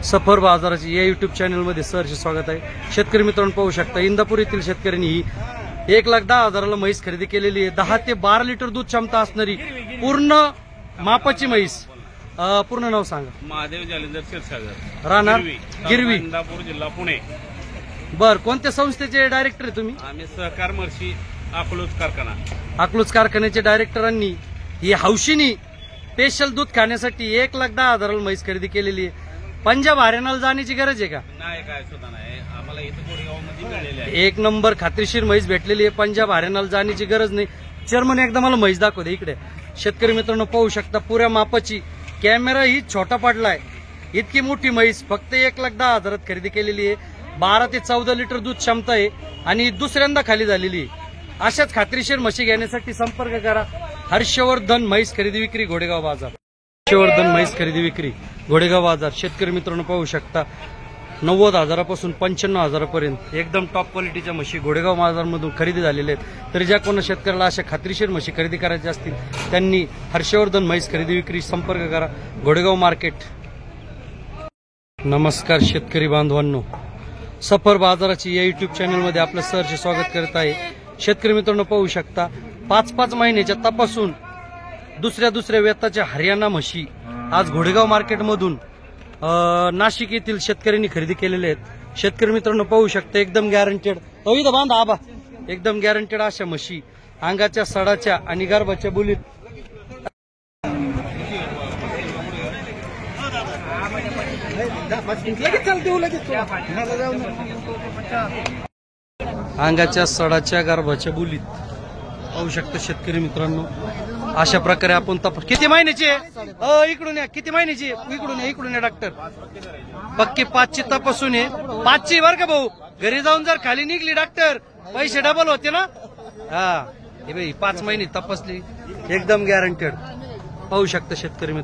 सफर बाजाराची या युट्यूब चॅनलमध्ये सहर्ष स्वागत आहे। शेतकरी मित्रांनो पाहू शकता इंदापूर येथील शेतकऱ्यांनी ही 1,10,000ला म्हैस खरेदी केलेली आहे। 10 ते 12 लिटर दूध क्षमता असणारी पूर्ण मापाची म्हैस। पूर्ण नाव सांगा। महादेव जालिंदर क्षीरसागर, राहणार गिरवी, इंदापूर, जिल्हा पुणे। बर, कोणत्या संस्थेचे डायरेक्टर आहे तुम्ही? आम्ही सहकार मर्शी अकलूज कारखाना। अकलूज कारखान्याचे डायरेक्टरांनी ही हौशीनी स्पेशल दूध खाण्यासाठी 1,10,000ला म्हैस खरेदी केलेली आहे। पंजाब हरियाणाला जाण्याची गरज आहे का? नाही, काय सुद्धा नाही, आम्हाला इथं कोरेगावमध्ये मिळालेली आहे। एक नंबर खात्रीशीर म्हैस भेटलेली आहे। पंजाब हरियाणाला जाण्याची गरज नाही। चेअरमन एकदा मला म्हैस दाखव दे इकडे। शेतकरी मित्रांनो पाहू शकता पुऱ्या मापाची, कॅमेरा ही छोटा पडलाय, इतकी मोठी म्हैस फक्त 1,10,000 खरेदी केलेली आहे। 12 ते 14 लिटर दूध क्षमता आहे आणि दुसऱ्यांदा खाली झालेली आहे। अशाच खात्रीशीर म्हशी घेण्यासाठी संपर्क करा। हर्षवर्धन म्हैस खरेदी विक्री, घोडेगाव बाजार। हर्षवर्धन म्हैस खरेदी विक्री, घोडेगाव बाजार। शेतकरी मित्रांनो पाहू शकता 90,000पासून 95,000पर्यंत एकदम टॉप क्वालिटीच्या म्हशी घोडेगाव बाजारमधून खरेदी झालेल्या आहेत। तर ज्या कोणा शेतकऱ्याला अशा खात्रीशीर म्हशी खरेदी करायच्या असतील त्यांनी हर्षवर्धन म्हैस खरेदी विक्री संपर्क करा, घोडेगाव मार्केट। नमस्कार शेतकरी बांधवांनो, सफर बाजाराची या युट्यूब चॅनलमध्ये आपलं सहर्ष स्वागत करत आहे। शेतकरी मित्रांनो पाहू शकता 5-5 महिन्याच्या तपासून दुसऱ्या व्यताच्या हरियाणा म्हशी आज घोडेगाव मार्केटमधून नाशिक येथील शेतकऱ्यांनी खरेदी केलेले आहेत। शेतकरी मित्रांनो पाहू शकता एकदम गॅरंटेड, इथं बांधा आबा, एकदम गॅरंटेड अशा म्हशी अंगाच्या सडाच्या आणि गर्भाच्या बुलीत अंगाच्या सडाच्या गर्भाच्या बुलीत पाहू शकता शेतकरी मित्रांनो। अशा प्रकारे आपण किती महिन्याची आहे? इकडून या, किती महिन्याची? इकडून या डॉक्टर। पक्की 5ची तपासून आहे, 5ची बर का भाऊ। घरी जाऊन जर खाली निघली डॉक्टर पैसे डबल होते ना। हा हे बाई 5 महिने तपासली, एकदम गॅरंटेड पाहू शकता शेतकरी मित्र।